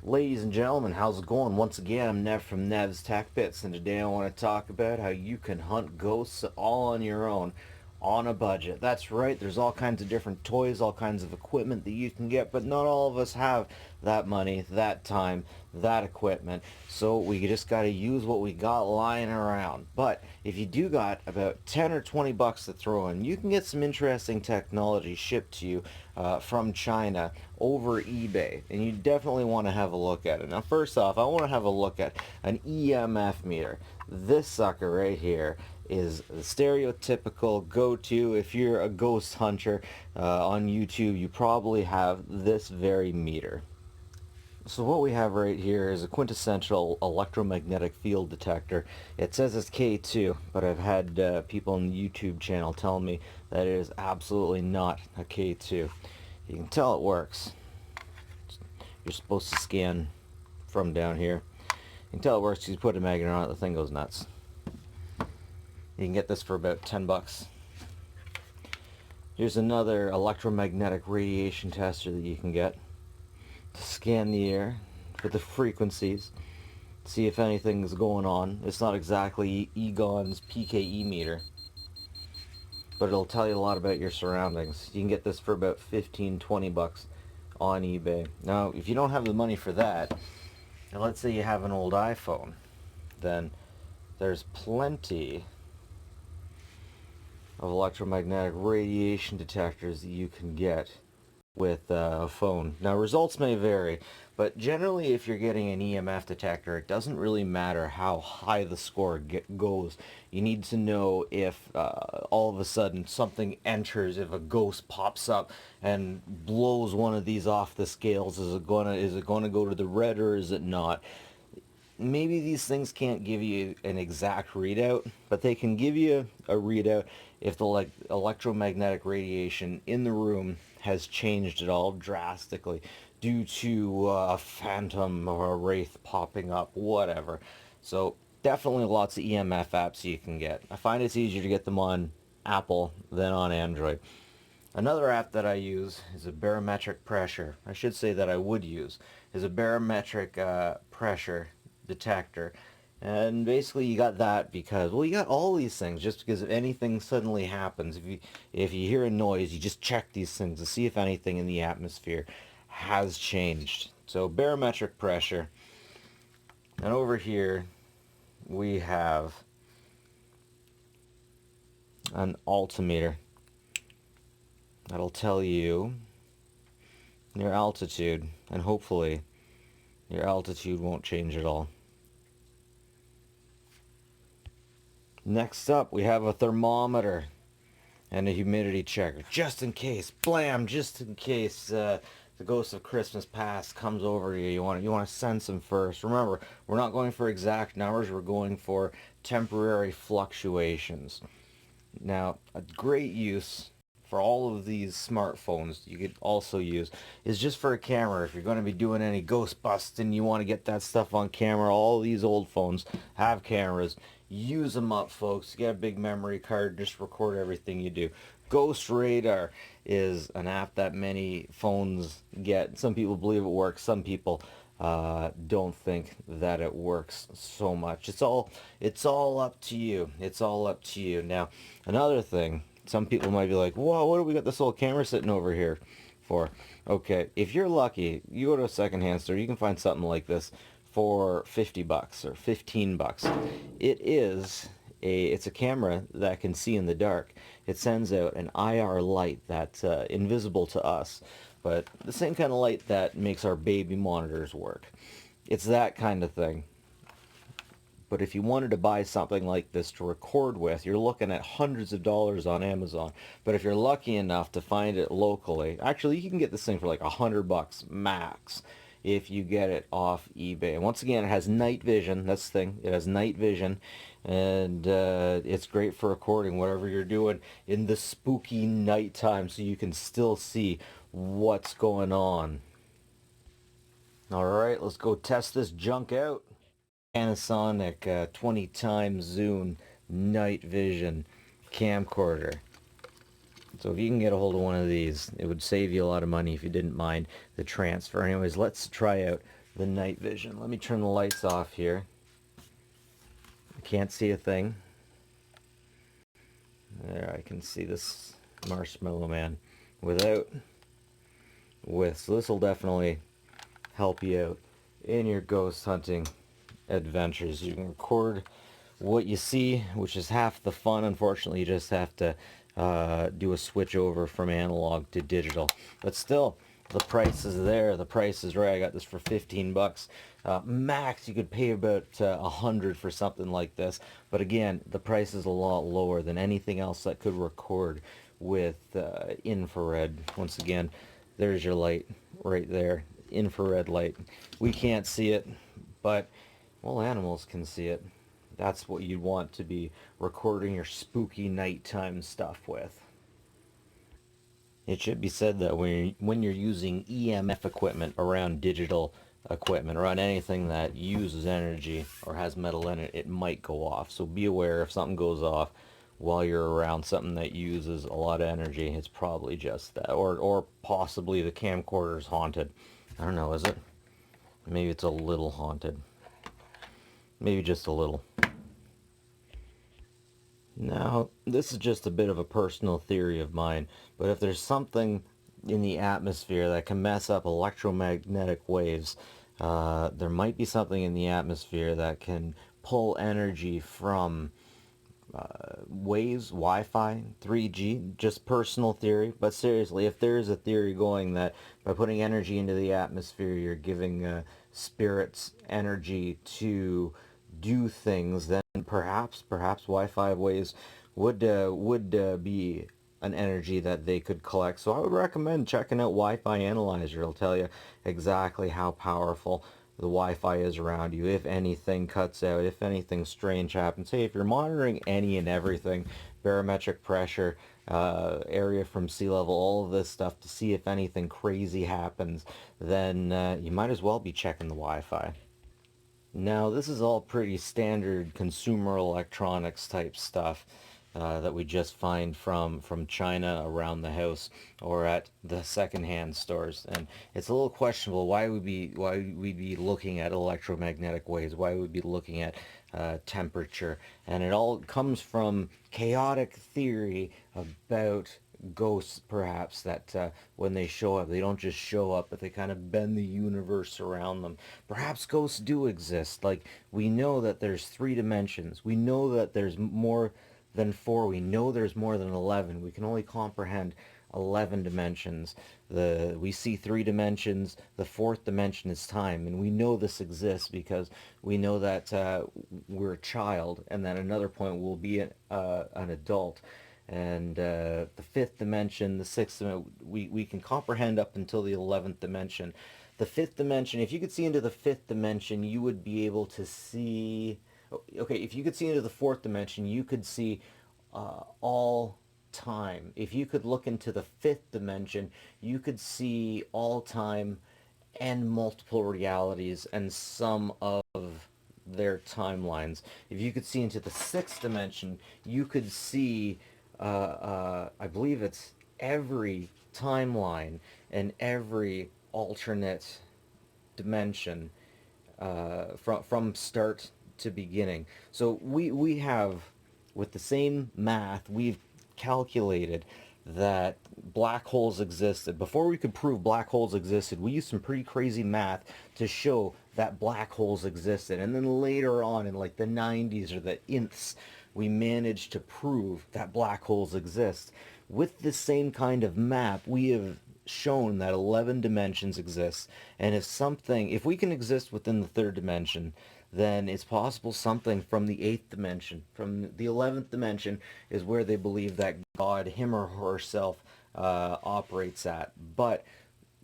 Ladies and gentlemen, how's it going? Once again, I'm Nev from Nev's Tech Bits, and today I want to talk about how you can hunt ghosts all on your own on a budget. That's right, there's all kinds of different toys, all kinds of equipment that you can get, but not all of us have that money, that time, that equipment. So we just got to use what we got lying around. But if you do got about 10 or 20 bucks to throw in, you can get some interesting technology shipped to you from China over eBay, and you definitely want to have a look at it. Now, first off, I want to have a look at an EMF meter. This sucker right here is the stereotypical go-to. If you're a ghost hunter on YouTube, you probably have this very meter. So what we have right here is a quintessential electromagnetic field detector. It says it's K2, but I've had people on the YouTube channel tell me that it is absolutely not a K2. You can tell it works. You're supposed to scan from down here. You can tell it works because you put a magnet on it, the thing goes nuts. You can get this for about 10 bucks. Here's another electromagnetic radiation tester that you can get to scan the air for the frequencies, see if anything's going on. It's not exactly Egon's PKE meter, but it'll tell you a lot about your surroundings. You can get this for about 15-20 bucks on eBay. Now, if you don't have the money for that, and let's say you have an old iPhone, then there's plenty of electromagnetic radiation detectors that you can get with a phone. Now, results may vary, but generally if you're getting an EMF detector, it doesn't really matter how high the score goes. You need to know if all of a sudden something enters, if a ghost pops up and blows one of these off the scales. Is it gonna go to the red or is it not? Maybe these things can't give you an exact readout, but they can give you a readout if the electromagnetic radiation in the room has changed at all drastically due to a phantom or a wraith popping up, whatever. So definitely lots of EMF apps you can get. I find it's easier to get them on Apple than on Android. Another app that I use is a barometric pressure. I should say that I would use is a barometric pressure detector. And basically you got that because, well, you got all these things just because if anything suddenly happens, if you hear a noise, you just check these things to see if anything in the atmosphere has changed. So barometric pressure. And over here we have an altimeter. That'll tell you your altitude, and hopefully your altitude won't change at all. Next up, we have a thermometer and a humidity checker, just in case. Blam! Just in case the ghost of Christmas past comes over you. You want to sense them first. Remember, we're not going for exact numbers. We're going for temporary fluctuations. Now, a great use for all of these smartphones you could also use is just for a camera. If you're going to be doing any ghost busting, you want to get that stuff on camera. All these old phones have cameras. Use them up, folks. Get a big memory card, just record everything you do. Ghost Radar is an app that many phones get. Some people believe it works, some people don't think that it works so much. It's all up to you. It's all up to you. Now, another thing, some people might be like, whoa, what do we got this old camera sitting over here for? Okay, if you're lucky, you go to a secondhand store, you can find something like this for 50 bucks or 15 bucks. It's a camera that can see in the dark. It sends out an IR light that's invisible to us, but the same kind of light that makes our baby monitors work. It's that kind of thing. But if you wanted to buy something like this to record with, you're looking at hundreds of dollars on Amazon. But if you're lucky enough to find it locally, actually you can get this thing for like 100 bucks max if you get it off eBay. And once again, it has night vision. That's the thing. It has night vision, and it's great for recording whatever you're doing in the spooky nighttime, so you can still see what's going on. All right, let's go test this junk out. Panasonic 20 times zoom night vision camcorder. So if you can get a hold of one of these, it would save you a lot of money if you didn't mind the transfer. Anyways, let's try out the night vision. Let me turn the lights off here. I can't see a thing. There, I can see this marshmallow man without with. So this will definitely help you out in your ghost hunting adventures. You can record what you see, which is half the fun. Unfortunately, you just have to do a switch over from analog to digital. But still, the price is there. The price is right. I got this for 15 bucks. Max, you could pay about 100 for something like this. But again, the price is a lot lower than anything else that could record with infrared. Once again, there's your light right there. Infrared light. We can't see it, but well, animals can see it. That's what you'd want to be recording your spooky nighttime stuff with. It should be said that when you're using EMF equipment around digital equipment, around anything that uses energy or has metal in it, it might go off. So be aware if something goes off while you're around something that uses a lot of energy, it's probably just that. Or possibly the camcorder's haunted. I don't know, is it? Maybe it's a little haunted. Maybe just a little. Now, this is just a bit of a personal theory of mine, but if there's something in the atmosphere that can mess up electromagnetic waves, there might be something in the atmosphere that can pull energy from waves, Wi-Fi, 3G, just personal theory. But seriously, if there is a theory going that by putting energy into the atmosphere, you're giving spirits energy to do things, then perhaps Wi-Fi waves would be an energy that they could collect. So I would recommend checking out Wi-Fi Analyzer. It'll tell you exactly how powerful the Wi-Fi is around you, if anything cuts out, if anything strange happens. Hey, if you're monitoring any and everything, barometric pressure, area from sea level, all of this stuff to see if anything crazy happens, then you might as well be checking the Wi-Fi. Now, this is all pretty standard consumer electronics type stuff that we just find from China around the house or at the secondhand stores, and it's a little questionable why we'd be looking at electromagnetic waves, why we'd be looking at temperature, and it all comes from chaotic theory about ghosts, perhaps, that when they show up, they don't just show up, but they kind of bend the universe around them. Perhaps ghosts do exist. Like, we know that there's 3 dimensions. We know that there's more than 4. We know there's more than 11. We can only comprehend 11 dimensions. We see 3 dimensions. The 4th dimension is time, and we know this exists because we know that we're a child, and then another point we'll be an adult. And the 5th dimension, the 6th dimension, we can comprehend up until the 11th dimension. The 5th dimension, if you could see into the 5th dimension, you would be able to see. Okay, if you could see into the 4th dimension, you could see all time. If you could look into the 5th dimension, you could see all time and multiple realities and some of their timelines. If you could see into the 6th dimension, you could see, I believe it's every timeline and every alternate dimension from start to beginning. So we have, with the same math, we've calculated that black holes existed. Before we could prove black holes existed, we used some pretty crazy math to show that black holes existed. And then later on, in like the 90s or the nths, we managed to prove that black holes exist. With the same kind of map, we have shown that 11 dimensions exist. And if we can exist within the 3rd dimension, then it's possible something from the 8th dimension, from the 11th dimension, is where they believe that God, him or herself, operates at. But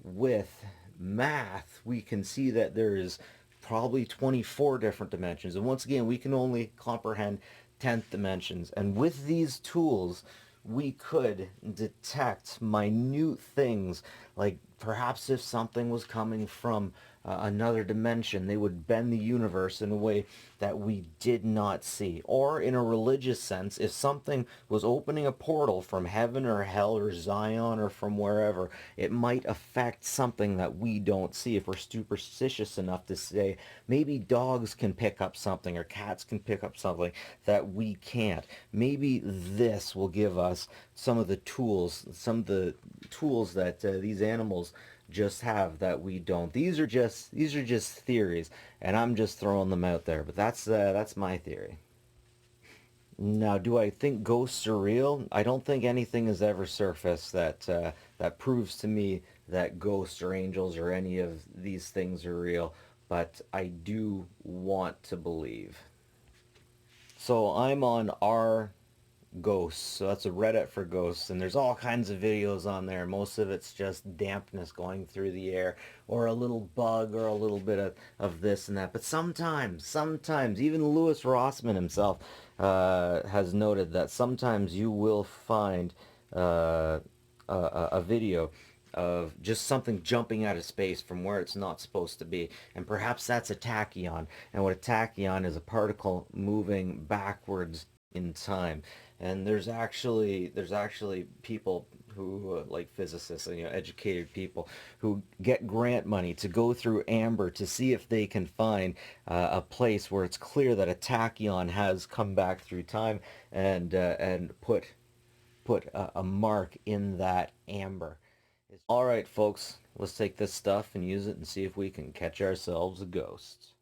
with math, we can see that there is probably 24 different dimensions. And once again, we can only comprehend 10th dimensions. And with these tools, we could detect minute things, like perhaps if something was coming from another dimension. They would bend the universe in a way that we did not see. Or in a religious sense, if something was opening a portal from heaven or hell or Zion or from wherever, it might affect something that we don't see. If we're superstitious enough to say, maybe dogs can pick up something or cats can pick up something that we can't. Maybe this will give us some of the tools that these animals just have that we don't. These are just theories, and I'm just throwing them out there. But that's my theory. Now, do I think ghosts are real? I don't think anything has ever surfaced that proves to me that ghosts or angels or any of these things are real. But I do want to believe. So I'm on R ghosts. So that's a Reddit for ghosts, and there's all kinds of videos on there. Most of it's just dampness going through the air, or a little bug, or a little bit of this and that. But sometimes, even Louis Rossman himself has noted that sometimes you will find a video of just something jumping out of space from where it's not supposed to be. And perhaps that's a tachyon. And what a tachyon is, a particle moving backwards in time. And there's actually people who like physicists and educated people who get grant money to go through amber to see if they can find a place where it's clear that a tachyon has come back through time and put a mark in that amber. All right, folks, let's take this stuff and use it and see if we can catch ourselves a ghost.